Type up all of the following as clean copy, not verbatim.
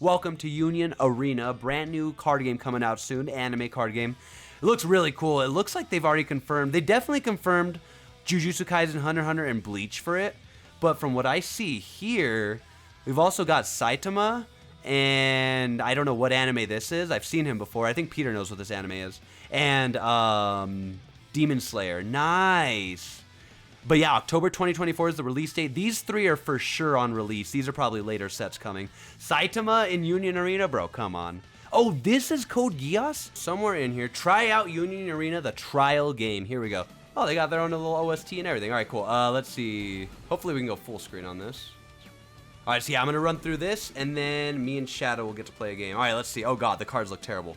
Welcome to Union Arena, brand new card game coming out soon, anime card game. It looks really cool. It looks like they've already confirmed, they definitely confirmed Jujutsu Kaisen, Hunter x Hunter, and Bleach for it. But from what I see here, we've also got Saitama, and I don't know what anime this is. I've seen him before. I think Peter knows what this anime is. And Demon Slayer. Nice. But yeah, October 2024 is the release date. These three are for sure on release. These are probably later sets coming. Saitama in Union Arena? Bro, come on. Oh, this is Code Geass? Somewhere in here. Try out Union Arena, the trial game. Here we go. Oh, they got their own little OST and everything. All right, cool. Let's see. Hopefully we can go full screen on this. All right, so yeah, I'm going to run through this, and then me and Shadow will get to play a game. All right, let's see. Oh, God, the cards look terrible.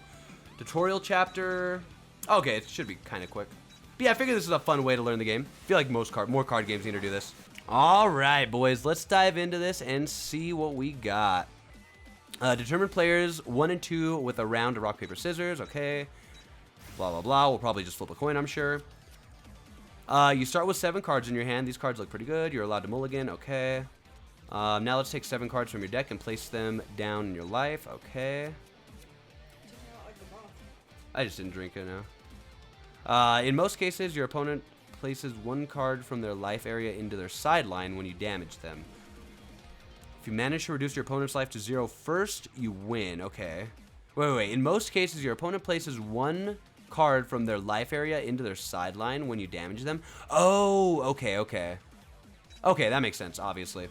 Tutorial chapter. Okay, it should be kind of quick. But yeah, I figure this is a fun way to learn the game. I feel like more card games need to do this. All right, boys, let's dive into this and see what we got. Determine players 1 and 2 with a round of rock, paper, scissors. Okay. Blah, blah, blah. We'll probably just flip a coin, I'm sure. You start with 7 cards in your hand. These cards look pretty good. You're allowed to mulligan. Okay. Now let's take 7 cards from your deck and place them down in your life. Okay. I just didn't drink it now. In most cases, your opponent places 1 card from their life area into their sideline when you damage them. If you manage to reduce your opponent's life to 0 first, you win. Okay. Wait. In most cases, your opponent places 1 card from their life area into their sideline when you damage them. Oh, okay. Okay, that makes sense, obviously.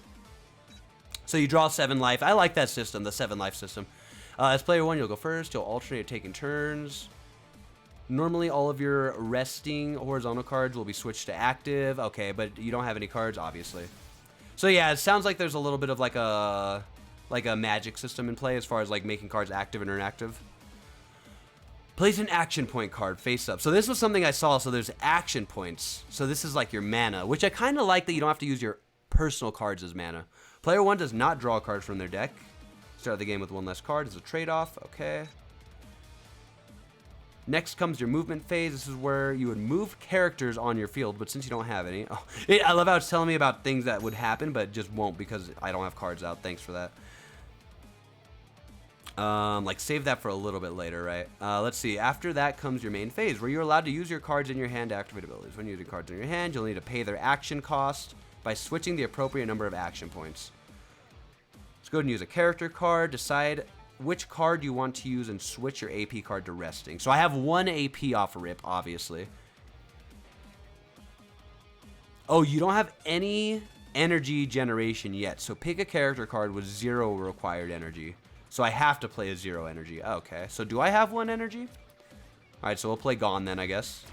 So you draw 7 life. I like that system, the 7 life system. As player 1, you'll go first. You'll alternate taking turns. Normally, all of your resting horizontal cards will be switched to active. Okay, but you don't have any cards, obviously. So yeah, it sounds like there's a little bit of like a magic system in play as far as like making cards active and inactive. Place an action point card face up. So this was something I saw. So there's action points. So this is like your mana, which I kind of like that you don't have to use your personal cards as mana. Player 1 does not draw cards from their deck. Start the game with 1 less card as a trade-off. Okay. Next comes your movement phase. This is where you would move characters on your field, but since you don't have any... Oh, I love how it's telling me about things that would happen, but just won't because I don't have cards out. Thanks for that. Like, save that for a little bit later, right? Let's see. After that comes your main phase, where you're allowed to use your cards in your hand to activate abilities. When using cards in your hand, you'll need to pay their action cost by switching the appropriate number of action points. Let's go ahead and use a character card. Decide which card you want to use and switch your AP card to resting. So I have 1 AP off rip, obviously. Oh, you don't have any energy generation yet. So pick a character card with 0 required energy. So I have to play a 0 energy. Okay, so do I have 1 energy? All right, so we'll play Gone then, I guess.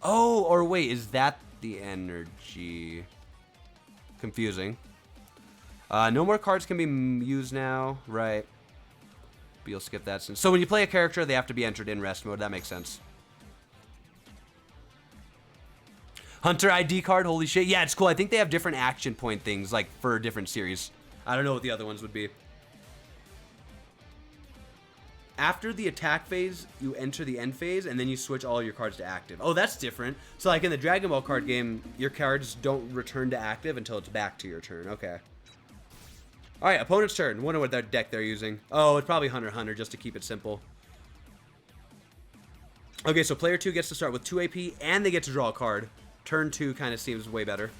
Oh, or wait, is that the energy? Confusing. No more cards can be used now, right? But you'll skip that. So when you play a character, they have to be entered in rest mode. That makes sense. Hunter ID card, holy shit. Yeah, it's cool. I think they have different action point things, like, for different series. I don't know what the other ones would be. After the attack phase, you enter the end phase, and then you switch all your cards to active. Oh, that's different. So, like in the Dragon Ball card game, your cards don't return to active until it's back to your turn. Okay. All right, opponent's turn. Wonder what that deck they're using. Oh, it's probably Hunter x Hunter, just to keep it simple. Okay, so player 2 gets to start with 2 AP, and they get to draw a card. Turn 2 kind of seems way better.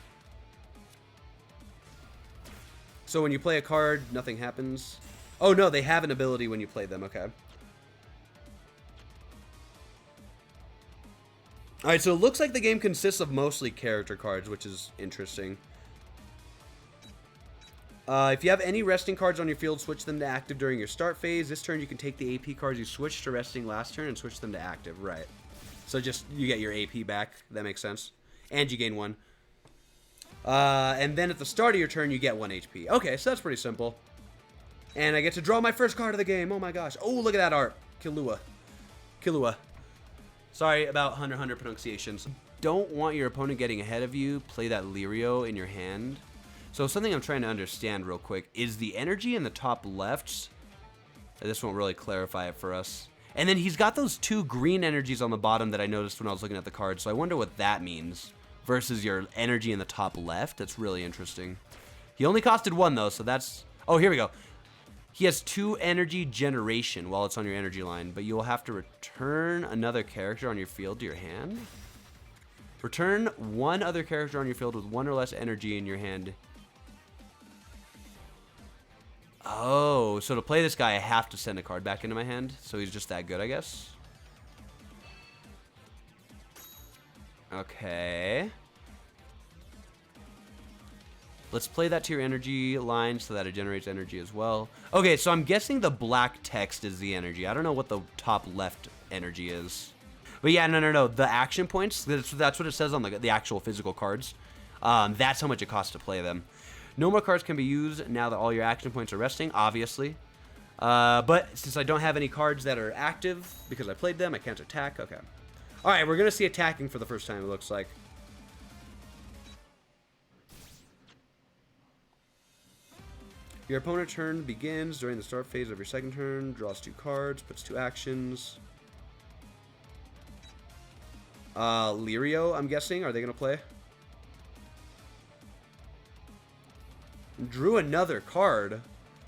So when you play a card, nothing happens. Oh, no, they have an ability when you play them. Okay. All right, so it looks like the game consists of mostly character cards, which is interesting. If you have any resting cards on your field, switch them to active during your start phase. This turn, you can take the AP cards you switched to resting last turn and switch them to active. Right. So just, you get your AP back. That makes sense. And you gain 1. And then at the start of your turn, you get 1 HP. Okay, so that's pretty simple. And I get to draw my first card of the game. Oh my gosh. Oh, look at that art. Killua. Sorry about Hunter x Hunter pronunciations. Don't want your opponent getting ahead of you. Play that Lirio in your hand. So something I'm trying to understand real quick is the energy in the top left. This won't really clarify it for us. And then he's got those 2 green energies on the bottom that I noticed when I was looking at the card. So I wonder what that means versus your energy in the top left. That's really interesting. He only costed 1 though, so that's... Oh, here we go. He has 2 energy generation while it's on your energy line, but you will have to return another character on your field to your hand. Return 1 other character on your field with 1 or less energy in your hand. Oh, so to play this guy, I have to send a card back into my hand. So he's just that good, I guess. Okay. Let's play that to your energy line so that it generates energy as well. Okay, so I'm guessing the black text is the energy. I don't know what the top left energy is. But yeah, no. The action points, that's what it says on the actual physical cards. That's how much it costs to play them. No more cards can be used now that all your action points are resting, obviously. But since I don't have any cards that are active because I played them, I can't attack. Okay. All right, we're going to see attacking for the first time, it looks like. Your opponent's turn begins during the start phase of your second turn, draws 2 cards, puts 2 actions. Lirio, I'm guessing. Are they going to play? Drew another card.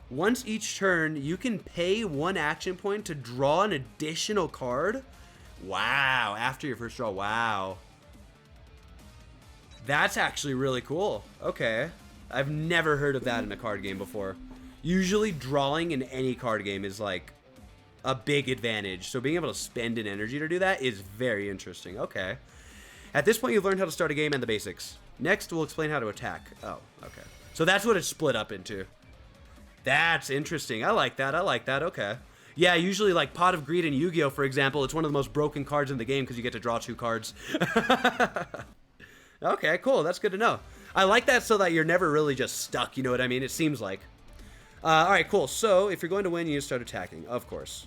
Once each turn, you can pay 1 action point to draw an additional card. Wow. After your first draw. Wow. That's actually really cool. Okay. I've never heard of that in a card game before. Usually drawing in any card game is like a big advantage. So being able to spend an energy to do that is very interesting. Okay. At this point, you've learned how to start a game and the basics. Next, we'll explain how to attack. Oh, okay. So that's what it's split up into. That's interesting. I like that. I like that. Okay. Yeah, usually like Pot of Greed and Yu-Gi-Oh, for example, it's one of the most broken cards in the game because you get to draw 2 cards. Okay, cool. That's good to know. I like that so that you're never really just stuck, you know what I mean? It seems like. Alright, cool. So, if you're going to win, you start attacking, of course.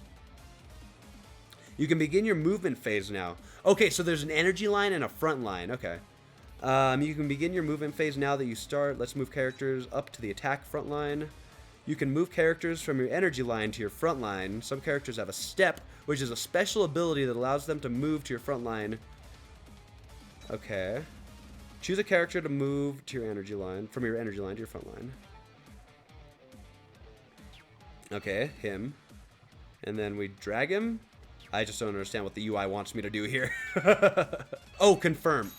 You can begin your movement phase now. Okay, so there's an energy line and a front line. Okay. You can begin your movement phase now that you start. Let's move characters up to the attack front line. You can move characters from your energy line to your front line. Some characters have a step, which is a special ability that allows them to move to your front line. Okay. Choose a character to move to your energy line, from your energy line to your front line. Okay, him. And then we drag him. I just don't understand what the UI wants me to do here. Oh, confirm.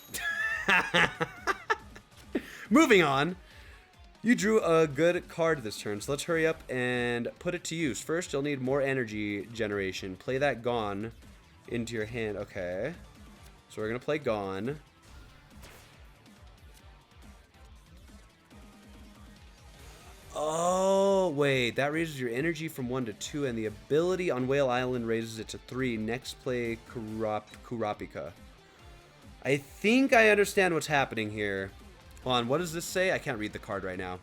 Moving on. You drew a good card this turn, so let's hurry up and put it to use. First, you'll need more energy generation. Play that Gone into your hand. Okay. So we're going to play Gone. Oh, wait. That raises your energy from 1 to 2, and the ability on Whale Island raises it to 3. Next, play Kurapika. I think I understand what's happening here. Hold on, what does this say? I can't read the card right now.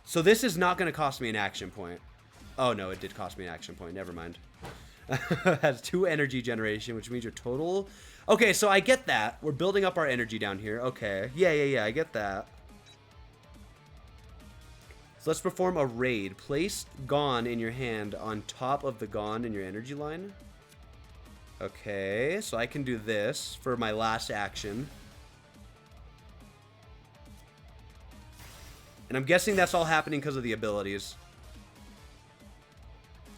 So this is not going to cost me an action point. Oh, no, it did cost me an action point. Never mind. Has 2 energy generation, which means your total... Okay, so I get that. We're building up our energy down here. Okay. Yeah, I get that. So let's perform a raid. Place Gone in your hand on top of the Gone in your energy line. Okay, so I can do this for my last action. And I'm guessing that's all happening because of the abilities.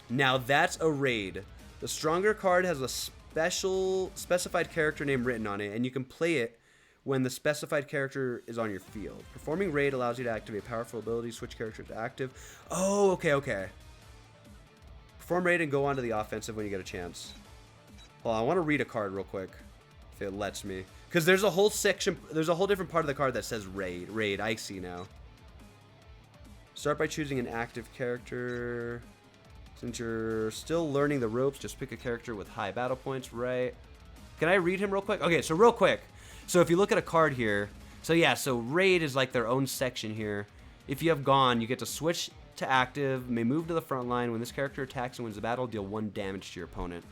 Now that's a raid. The stronger card has a specified character name written on it, and you can play it when the specified character is on your field. Performing raid allows you to activate powerful abilities, switch character to active. Oh, okay. Perform raid and go on to the offensive when you get a chance. Hold on, I want to read a card real quick, if it lets me. Because there's a whole section, there's a whole different part of the card that says raid. Raid, I see now. Start by choosing an active character. Since you're still learning the ropes, just pick a character with high battle points, right? Can I read him real quick? Okay, so real quick. So if you look at a card here, so yeah, so raid is like their own section here. If you have Gone, you get to switch to active, may move to the front line. When this character attacks and wins the battle, deal 1 damage to your opponent.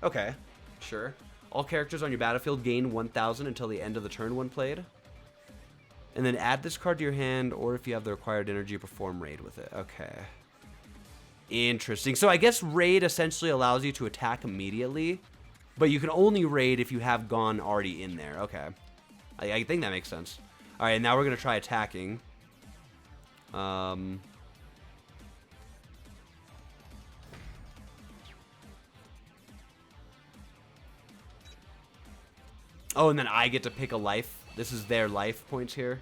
Okay, sure. All characters on your battlefield gain 1,000 until the end of the turn when played. And then add this card to your hand, or if you have the required energy, perform raid with it. Okay. Interesting. So I guess raid essentially allows you to attack immediately, but you can only raid if you have Gone already in there. Okay. I think that makes sense. All right, now we're going to try attacking. Oh, and then I get to pick a life. This is their life points here.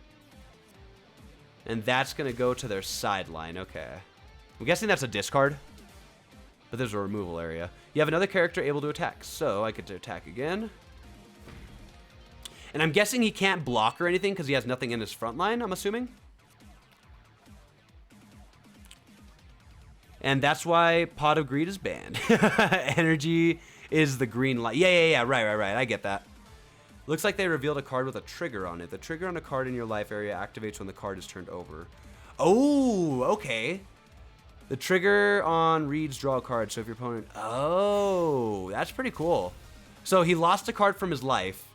And that's going to go to their sideline. Okay. I'm guessing that's a discard. But there's a removal area. You have another character able to attack. So I get to attack again. And I'm guessing he can't block or anything because he has nothing in his front line, I'm assuming. And that's why Pot of Greed is banned. Energy is the green light. Yeah. Right. I get that. Looks like they revealed a card with a trigger on it. The trigger on a card in your life area activates when the card is turned over. Oh, okay. The trigger on reads draw a card. So if your opponent... Oh, that's pretty cool. So he lost a card from his life.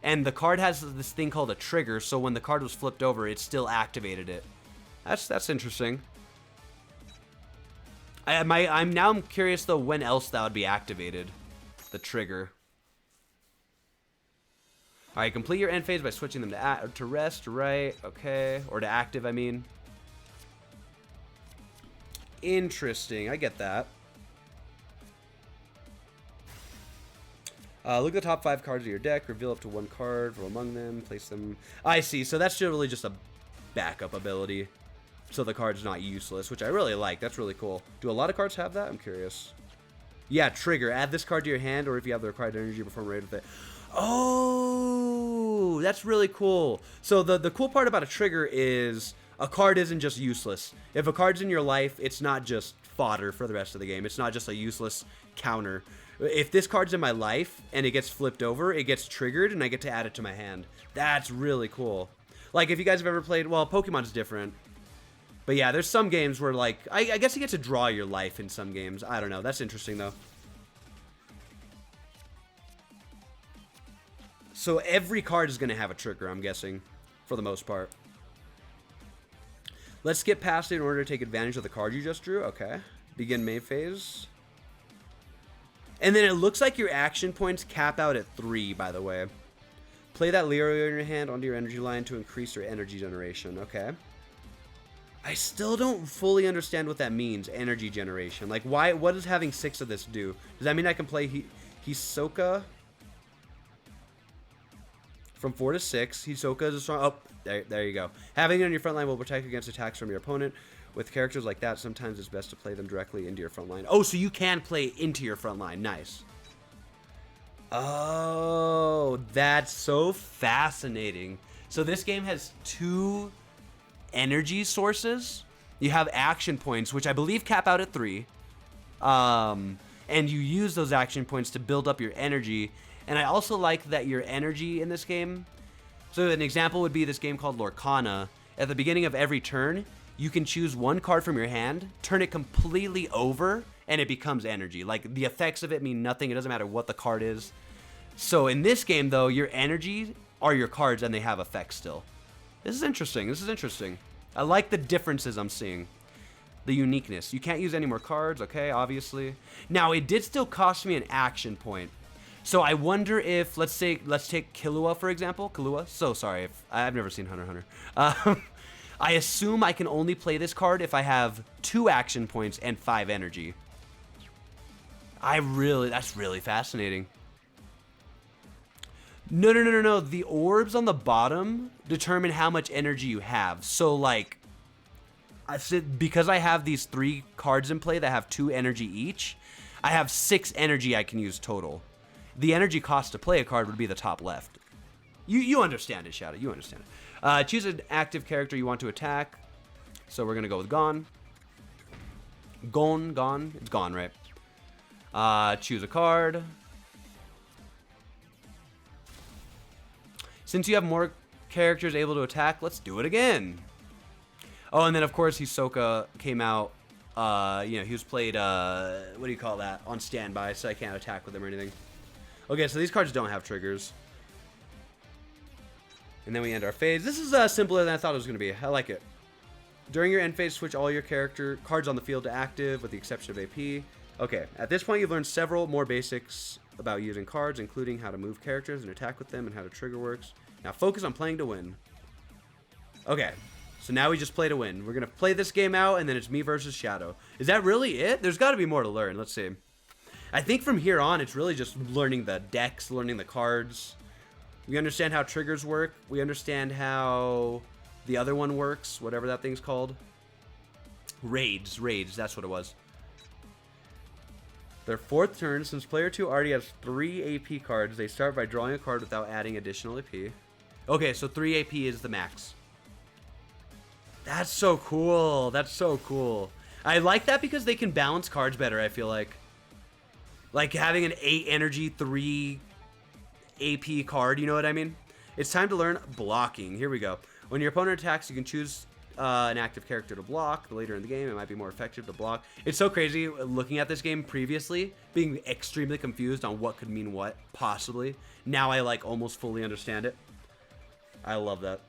And the card has this thing called a trigger. So when the card was flipped over, it still activated it. That's interesting. I'm curious, though, when else that would be activated. The trigger. All right, complete your end phase by switching them to rest, right? Okay, or to active, I mean. Interesting, I get that. Look at the top 5 cards of your deck. Reveal up to 1 card from among them. Place them. I see, so that's really just a backup ability. So the card's not useless, which I really like. That's really cool. Do a lot of cards have that? I'm curious. Yeah, trigger. Add this card to your hand, or if you have the required energy, perform a raid with it. Oh, that's really cool. So the cool part about a trigger is a card isn't just useless. If a card's in your life, it's not just fodder for the rest of the game. It's not just a useless counter. If this card's in my life and it gets flipped over, it gets triggered and I get to add it to my hand. That's really cool. Like if you guys have ever played, well, Pokemon's different. But yeah, there's some games where like, I guess you get to draw your life in some games. I don't know. That's interesting though. So every card is going to have a trigger, I'm guessing, for the most part. Let's skip past it in order to take advantage of the card you just drew. Okay. Begin main phase. And then it looks like your action points cap out at 3, by the way. Play that Lero in your hand onto your energy line to increase your energy generation. Okay. I still don't fully understand what that means, energy generation. Like, why? What does having 6 of this do? Does that mean I can play Hisoka? From 4 to 6, Hisoka is a strong... Oh, there you go. Having it on your front line will protect against attacks from your opponent. With characters like that, sometimes it's best to play them directly into your front line. Oh, so you can play into your front line. Nice. Oh, that's so fascinating. So this game has 2 energy sources. You have action points, which I believe cap out at 3. And you use those action points to build up your energy. And I also like that your energy in this game... So an example would be this game called Lorcana. At the beginning of every turn, you can choose 1 card from your hand, turn it completely over, and it becomes energy. Like, the effects of it mean nothing. It doesn't matter what the card is. So in this game, though, your energy are your cards, and they have effects still. This is interesting. This is interesting. I like the differences I'm seeing. The uniqueness. You can't use any more cards, okay, obviously. Now, it did still cost me an action point. So I wonder if, let's take Killua, for example. Killua. So sorry. If I've never seen Hunter x Hunter. I assume I can only play this card if I have 2 action points and 5 energy. That's really fascinating. No. The orbs on the bottom determine how much energy you have. So like, because I have these 3 cards in play that have 2 energy each, I have 6 energy I can use total. The energy cost to play a card would be the top left. You understand it, Shadow. You understand it. Choose an active character you want to attack. So we're going to go with Gone. Gone. It's Gone, right? Choose a card. Since you have more characters able to attack, let's do it again. Oh, and then, of course, Hisoka came out. He was played, what do you call that? On standby, so I can't attack with him or anything. Okay, so these cards don't have triggers. And then we end our phase. This is simpler than I thought it was going to be. I like it. During your end phase, switch all your character cards on the field to active, with the exception of AP. Okay, at this point, you've learned several more basics about using cards, including how to move characters and attack with them, and how to trigger works. Now focus on playing to win. Okay, so now we just play to win. We're going to play this game out, and then it's me versus Shadow. Is that really it? There's got to be more to learn. Let's see. I think from here on, it's really just learning the decks, learning the cards. We understand how triggers work. We understand how the other one works, whatever that thing's called. Raids, that's what it was. Their 4th turn, since player 2 already has 3 AP cards, they start by drawing a card without adding additional AP. Okay, so 3 AP is the max. That's so cool. That's so cool. I like that because they can balance cards better, I feel like. Like having an 8 energy, 3 AP card, you know what I mean? It's time to learn blocking. Here we go. When your opponent attacks, you can choose an active character to block. Later in the game, it might be more effective to block. It's so crazy looking at this game previously, being extremely confused on what could mean what, possibly. Now I like almost fully understand it. I love that.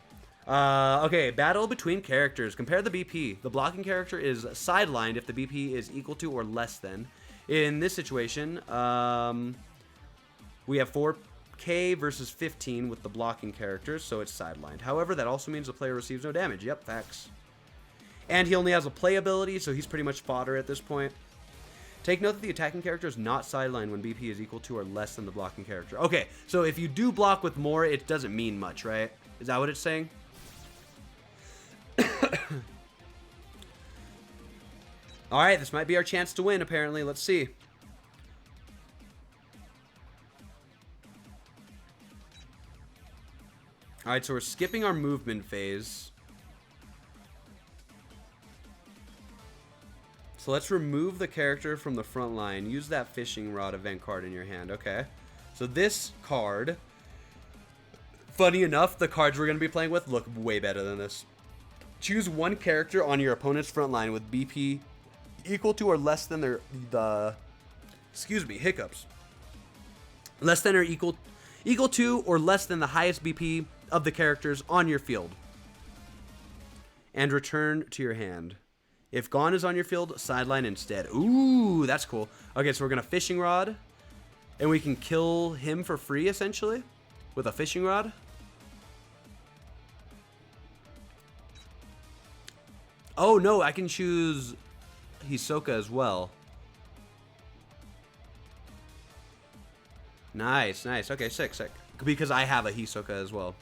Okay, battle between characters. Compare the BP. The blocking character is sidelined if the BP is equal to or less than. In this situation, we have 4K versus 15 with the blocking characters, so it's sidelined. However, that also means the player receives no damage. Yep, facts. And he only has a play ability, so he's pretty much fodder at this point. Take note that the attacking character is not sidelined when BP is equal to or less than the blocking character. Okay, so if you do block with more, it doesn't mean much, right? Is that what it's saying? Alright, this might be our chance to win, apparently. Let's see. Alright, so we're skipping our movement phase. So let's remove the character from the front line. Use that fishing rod event card in your hand. Okay. So this card, funny enough, the cards we're going to be playing with look way better than this. Choose one character on your opponent's front line with BP equal to or less than hiccups. Less than or equal to or less than the highest BP of the characters on your field. And return to your hand. If gone is on your field, sideline instead. Ooh, that's cool. Okay, so we're going to fishing rod. And we can kill him for free, essentially, with a fishing rod. Oh, no, I can choose Hisoka as well. Nice, nice. Okay, sick, sick. Because I have a Hisoka as well.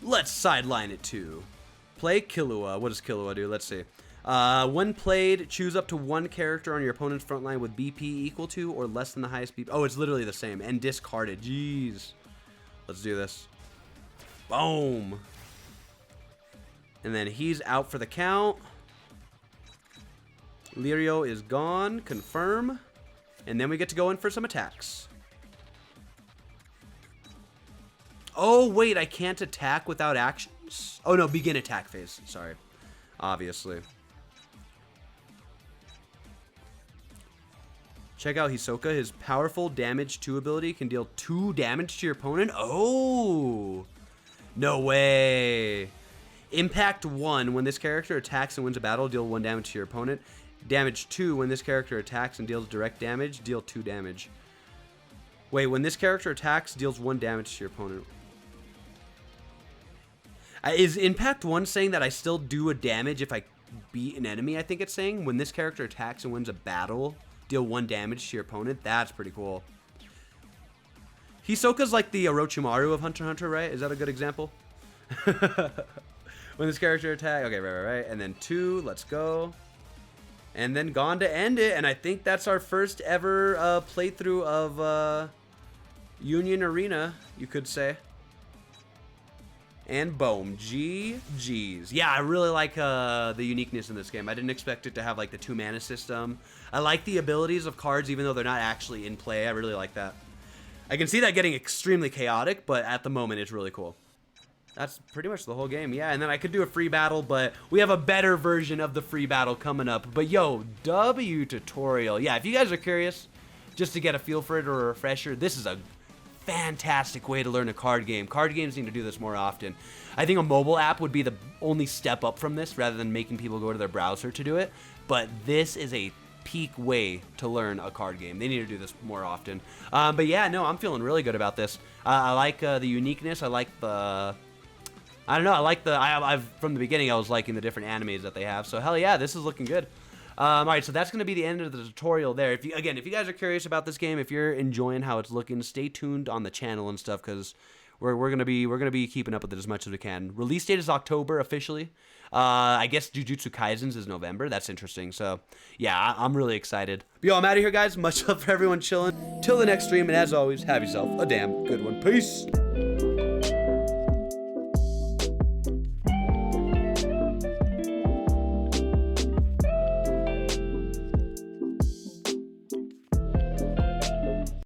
Let's sideline it too. Play Killua. What does Killua do? Let's see. When played, choose up to one character on your opponent's front line with BP equal to or less than the highest BP. Oh, it's literally the same. And discarded. Jeez. Let's do this. Boom. And then he's out for the count. Lirio is gone. Confirm. And then we get to go in for some attacks. Oh, wait. I can't attack without actions? Oh, no. Begin attack phase. Sorry. Obviously. Check out Hisoka. His powerful damage 2 ability can deal 2 damage to your opponent. Oh. No way. Impact 1. When this character attacks and wins a battle, deal 1 damage to your opponent. Damage 2. When this character attacks and deals direct damage, deal 2 damage. Wait, when this character attacks, deals 1 damage to your opponent. Is Impact 1 saying that I still do a damage if I beat an enemy? I think it's saying when this character attacks and wins a battle, deal 1 damage to your opponent. That's pretty cool. Hisoka's like the Orochimaru of Hunter x Hunter, right? Is that a good example? When this character attack, okay, right. And then 2, let's go. And then gone to end it. And I think that's our first ever playthrough of Union Arena, you could say. And boom, GG's. Yeah, I really like the uniqueness in this game. I didn't expect it to have like the 2-mana system. I like the abilities of cards even though they're not actually in play. I really like that. I can see that getting extremely chaotic, but at the moment it's really cool. That's pretty much the whole game. Yeah, and then I could do a free battle, but we have a better version of the free battle coming up. But yo, W tutorial. Yeah, if you guys are curious, just to get a feel for it or a refresher, this is a fantastic way to learn a card game. Card games need to do this more often. I think a mobile app would be the only step up from this rather than making people go to their browser to do it. But this is a peak way to learn a card game. They need to do this more often. But yeah, no, I'm feeling really good about this. I like the uniqueness. I like the... I don't know. I like the... I've from the beginning, I was liking the different animes that they have. So hell yeah, this is looking good. All right, so that's going to be the end of the tutorial there. If you guys are curious about this game, if you're enjoying how it's looking, stay tuned on the channel and stuff, because we're gonna be keeping up with it as much as we can. Release date is October officially. I guess Jujutsu Kaisen's is November. That's interesting. So yeah, I'm really excited. But yo, I'm out of here, guys. Much love for everyone chilling. Till the next stream, and as always, have yourself a damn good one. Peace.